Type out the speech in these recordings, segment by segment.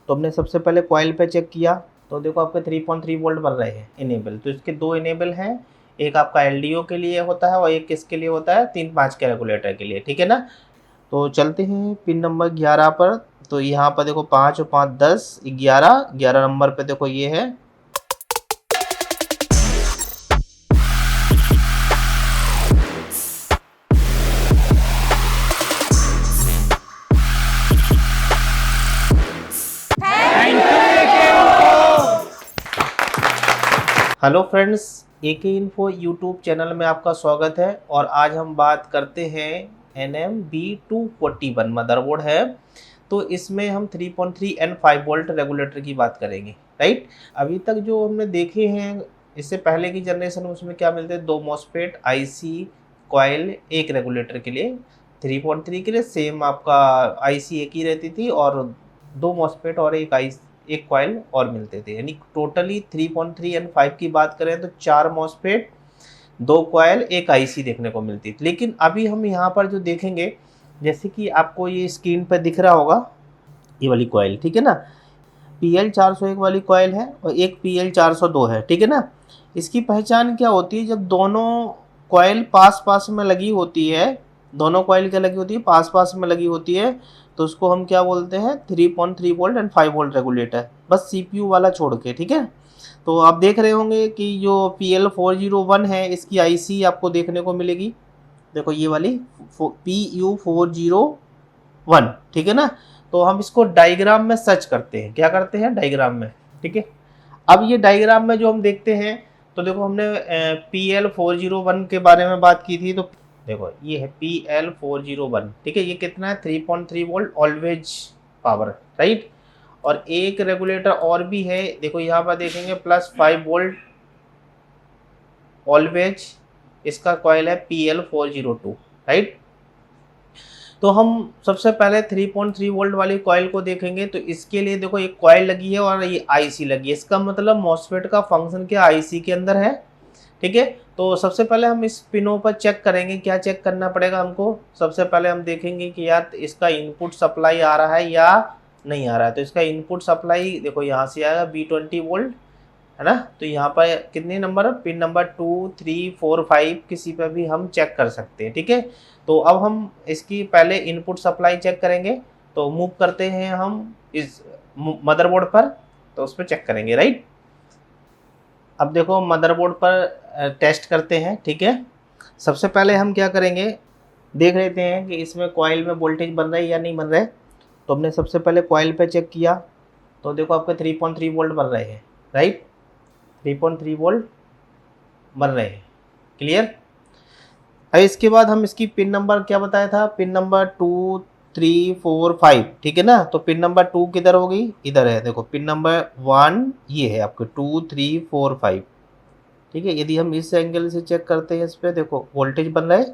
तो हमने सबसे पहले कॉइल पे चेक किया तो देखो आपके 3.3 वोल्ट बन रहे हैं इनेबल। तो इसके दो इनेबल हैं, एक आपका एलडीओ के लिए होता है और एक किसके लिए होता है, 3-5 के रेगुलेटर के लिए, ठीक है ना। तो चलते हैं पिन नंबर 11 पर। तो यहाँ पर देखो 5 और 5 10 11, 11 नंबर पे देखो ये है। हेलो फ्रेंड्स, एके इन्फो यूट्यूब चैनल में आपका स्वागत है। और आज हम बात करते हैं NMB241 मदरबोर्ड है। तो इसमें हम 3.3 एंड 5 वोल्ट रेगुलेटर की बात करेंगे, राइट। अभी तक जो हमने देखे हैं इससे पहले की जनरेशन में, उसमें क्या मिलते हैं, 2 मॉसफेट, आईसी, कॉइल, एक रेगुलेटर के लिए। 3.3 के लिए सेम आपका आईसी एक ही रहती थी और 2 मॉसफेट और एक कॉइल और मिलते थे। यानी टोटली 3.3 एंड 5 की बात करें तो 4 मॉसफेट, 2 कॉइल, एक आईसी देखने को मिलती थी। लेकिन अभी हम यहाँ पर जो देखेंगे, जैसे कि आपको ये स्क्रीन पर दिख रहा होगा, ये वाली कॉइल, ठीक है ना, PL401 वाली कॉइल है और एक PL402 है, ठीक है ना। इसकी पहचान क्या होती है, जब दोनों कॉइल पास पास में लगी होती है, दोनों कॉइल क्या लगी होती है, पास पास में लगी होती है, तो उसको हम क्या बोलते हैं, 3.3 वोल्ट एंड 5 वोल्ट रेगुलेटर, बस सीपीयू वाला छोड़ के, ठीक है। तो आप देख रहे होंगे कि जो PL401 है इसकी आईसी आपको देखने को मिलेगी, देखो ये वाली PU401, ठीक है ना। तो हम इसको डायग्राम में सर्च करते हैं, क्या करते हैं, डायग्राम में, ठीक है। अब ये डायग्राम में जो हम देखते हैं, तो देखो हमने PL401 के बारे में बात की थी। तो देखो ये है PL401, ठीक है। ये कितना है, 3.3 वोल्ट ऑलवेज पावर, राइट। और एक रेगुलेटर और भी है, देखो यहाँ पर देखेंगे, +5 वोल्ट ऑलवेज, इसका कॉइल है PL402, राइट। तो हम सबसे पहले 3.3 वोल्ट वाली कॉइल को देखेंगे। तो इसके लिए देखो एक कॉइल लगी है और ये आईसी लगी है, इसका मतलब मॉसफेट का फंक्शन क्या आईसी के अंदर है, ठीक है। तो सबसे पहले हम इस पिनों पर चेक करेंगे, क्या चेक करना पड़ेगा हमको। सबसे पहले हम देखेंगे कि यार इसका इनपुट सप्लाई आ रहा है या नहीं आ रहा है। तो इसका इनपुट सप्लाई देखो यहाँ से आएगा B20 वोल्ट, है ना। तो यहाँ पर कितने नंबर, पिन नंबर 2, 3, 4, 5 किसी पर भी हम चेक कर सकते हैं, ठीक है। तो अब हम इसकी पहले इनपुट सप्लाई चेक करेंगे। तो मूव करते हैं हम इस मदरबोर्ड पर, तो उस पर चेक करेंगे, राइट। अब देखो मदरबोर्ड पर टेस्ट करते हैं, ठीक है। सबसे पहले हम क्या करेंगे, देख लेते हैं कि इसमें कॉइल में वोल्टेज बन रहा है या नहीं बन रहा है। तो हमने सबसे पहले कॉइल पे चेक किया, तो देखो आपके 3.3 वोल्ट बन रहे हैं, राइट। 3.3 वोल्ट बन रहे हैं, क्लियर। अब इसके बाद हम इसकी पिन नंबर क्या बताया था, पिन नंबर 2, 3, 4, 5, ठीक है ना। तो पिन नंबर 2 किधर होगी, इधर है, देखो पिन नंबर 1 ये है आपके, 2, 3, 4, 5, ठीक है। यदि हम इस एंगल से चेक करते हैं इस पर, देखो वोल्टेज बन रहा है,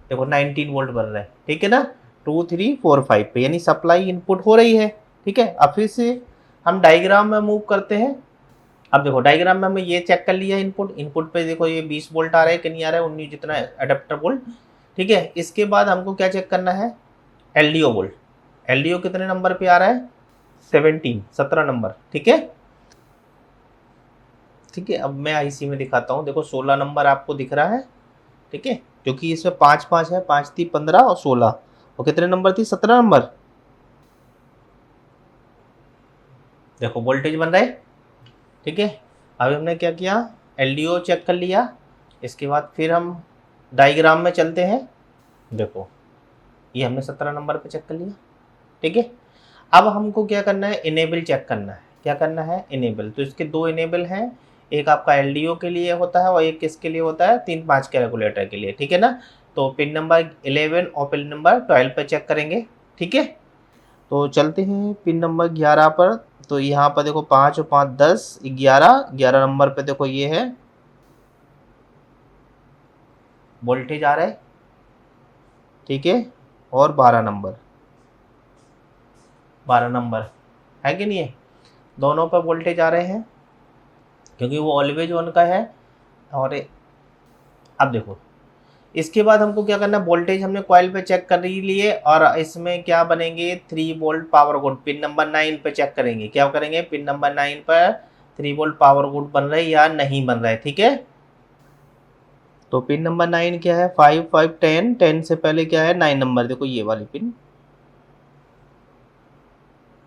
देखो 19 वोल्ट बन रहा है, ठीक है ना, 2, 3, 4, 5 पे, यानी सप्लाई इनपुट हो रही है, ठीक है। अब फिर से हम डायग्राम में मूव करते हैं। अब देखो डायग्राम में हमने ये चेक कर लिया, इनपुट पे देखो ये 20 वोल्ट आ रहा है कि नहीं आ रहा है, 19 जितना अडेप्टर वोल्ट, ठीक है। इसके बाद हमको क्या चेक करना है, एलडीओ वोल्ट। एलडीओ कितने नंबर पे आ रहा है, 17 नंबर, ठीक है, ठीक है। अब मैं आईसी में दिखाता हूँ, देखो 16 नंबर आपको दिख रहा है, ठीक है, क्योंकि इसमें 5-5 है, 5 थी 15 और 16, और कितने नंबर थी, 17 नंबर। देखो वोल्टेज बन रहा है, ठीक है। अभी हमने क्या किया, एलडीओ चेक कर लिया। इसके बाद फिर हम डायग्राम में चलते हैं, देखो ये हमने 17 नंबर पे चेक कर लिया, ठीक है। अब हमको क्या करना है, इनेबल चेक करना है, क्या करना है, इनेबल। तो इसके दो इनेबल हैं, एक आपका एलडीओ के लिए होता है और एक किसके लिए होता है, 3-5 के रेगुलेटर के लिए, ठीक है ना। तो पिन नंबर 11 और पिन नंबर 12 पर चेक करेंगे, ठीक है। तो चलते हैं पिन नंबर 11 पर। तो यहाँ पर देखो 5 और 5 10 11, 11 नंबर पे देखो ये है, वोल्टेज आ रहा है, ठीक है। और 12 नंबर है कि नहीं है, दोनों पर वोल्टेज आ रहे हैं क्योंकि वो ऑलवेज ऑन का है। और अब देखो इसके बाद हमको क्या करना है, वोल्टेज हमने कॉइल पे चेक कर लिए और इसमें क्या बनेंगे 3 volt power good pin number 9 पे चेक करेंगे। क्या करेंगे, पिन नंबर 9 पर 3 वोल्ट पावर गुड बन रहे या नहीं बन रहे। ठीक है, तो पिन नंबर 9 क्या है 5 5 10, 10 से पहले क्या है 9 नंबर, देखो ये वाली पिन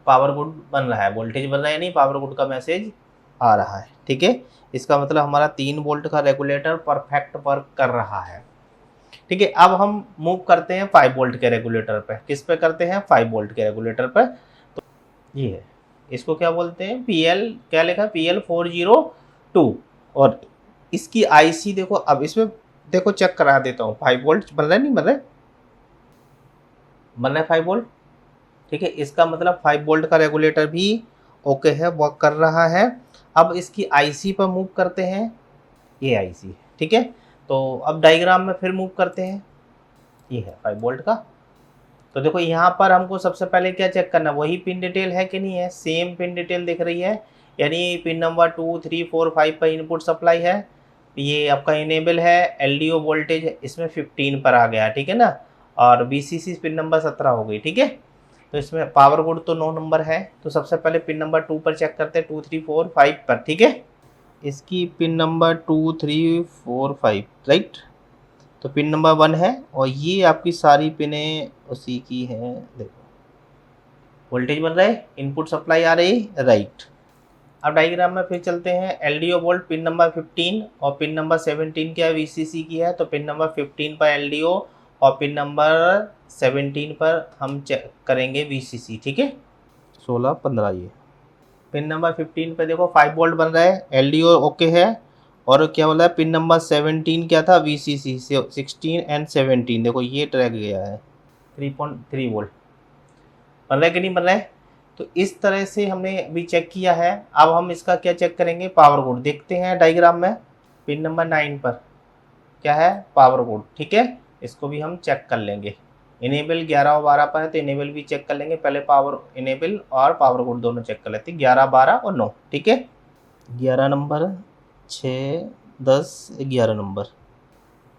पावर गुड बन रहा है, वोल्टेज बन रहा है नहीं, पावर गुड का मैसेज आ रहा है। ठीक है, इसका मतलब हमारा 3 वोल्ट का रेगुलेटर परफेक्ट वर्क कर रहा है। ठीक है, अब हम मूव करते हैं 5 वोल्ट के रेगुलेटर पे। किस पे करते हैं, 5 वोल्ट के रेगुलेटर पे। तो ये है, इसको क्या बोलते हैं, PL, क्या लिखा है PL402। और इसकी IC देखो, अब इसमें देखो चेक करा देता हूँ 5 वोल्ट बन रहा है नहीं बन रहा है, बन रहा है 5 वोल्ट। ठीक है, इसका मतलब 5 वोल्ट का रेगुलेटर भी ओके है, वर्क कर रहा है। अब इसकी IC पर मूव करते हैं, ये IC है। ठीक है, तो अब डायग्राम में फिर मूव करते हैं, ये है 5 वोल्ट का। तो देखो यहाँ पर हमको सबसे पहले क्या चेक करना है, वही पिन डिटेल है कि नहीं है, सेम पिन डिटेल दिख रही है, यानी पिन नंबर 2 3 4 5 पर इनपुट सप्लाई है, ये आपका इनेबल है, LDO वोल्टेज इसमें 15 पर आ गया। ठीक है ना, और VCC पिन नंबर 17 हो गई। ठीक है, तो इसमें पावर गुड तो 9 नंबर है, तो सबसे पहले पिन नंबर 2 पर चेक करते हैं, 2 3 4 5 पर। ठीक है, इसकी पिन नंबर 2 3 4 5 राइट, तो पिन नंबर 1 है और ये आपकी सारी पिनें उसी की हैं। देखो वोल्टेज बन रहा है, इनपुट सप्लाई आ रही राइट। अब डायग्राम में फिर चलते हैं, LDO वोल्ट पिन नंबर 15 और पिन नंबर 17 क्या है, VCC की है, तो पिन नंबर 15 पर LDO और पिन नंबर 17 पर हम चेक करेंगे VCC। ठीक है, 16 15 ये पिन नंबर 15 पे देखो 5 वोल्ट बन रहा है, LDO ओके है, और क्या बोला है पिन नंबर 17 क्या था, VCC 16 एंड 17, देखो ये ट्रैक गया है 3.3 वोल्ट बन रहा है कि नहीं बन रहा है। तो इस तरह से हमने अभी चेक किया है। अब हम इसका क्या चेक करेंगे, पावर गुड देखते हैं डायग्राम में, पिन नंबर 9 पर क्या है पावर गुड। ठीक है, इसको भी हम चेक कर लेंगे, इनेबल 11 और 12 पर है तो इनेबल भी चेक कर लेंगे, पहले पावर इनेबल और पावर गुड दोनों चेक कर लेते हैं, 11 12 और 9। ठीक है, 11 नंबर 6 10 11 नंबर,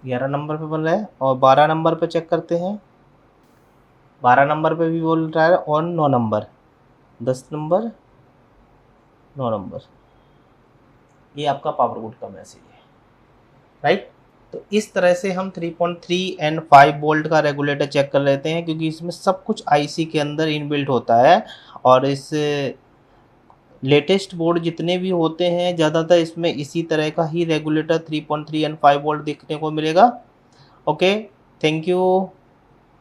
11 नंबर पे बन रहा है, और 12 नंबर पे चेक करते हैं, 12 नंबर पे भी बोल रहा है, और 9 नंबर 10 नंबर 9 नंबर, ये आपका पावर गुड का मैसेज है राइट। तो इस तरह से हम 3.3 एंड 5 वोल्ट का रेगुलेटर चेक कर लेते हैं, क्योंकि इसमें सब कुछ IC के अंदर इनबिल्ट होता है, और इस लेटेस्ट बोर्ड जितने भी होते हैं ज़्यादातर इसमें इसी तरह का ही रेगुलेटर 3.3 एंड 5 वोल्ट देखने को मिलेगा। Okay, thank you.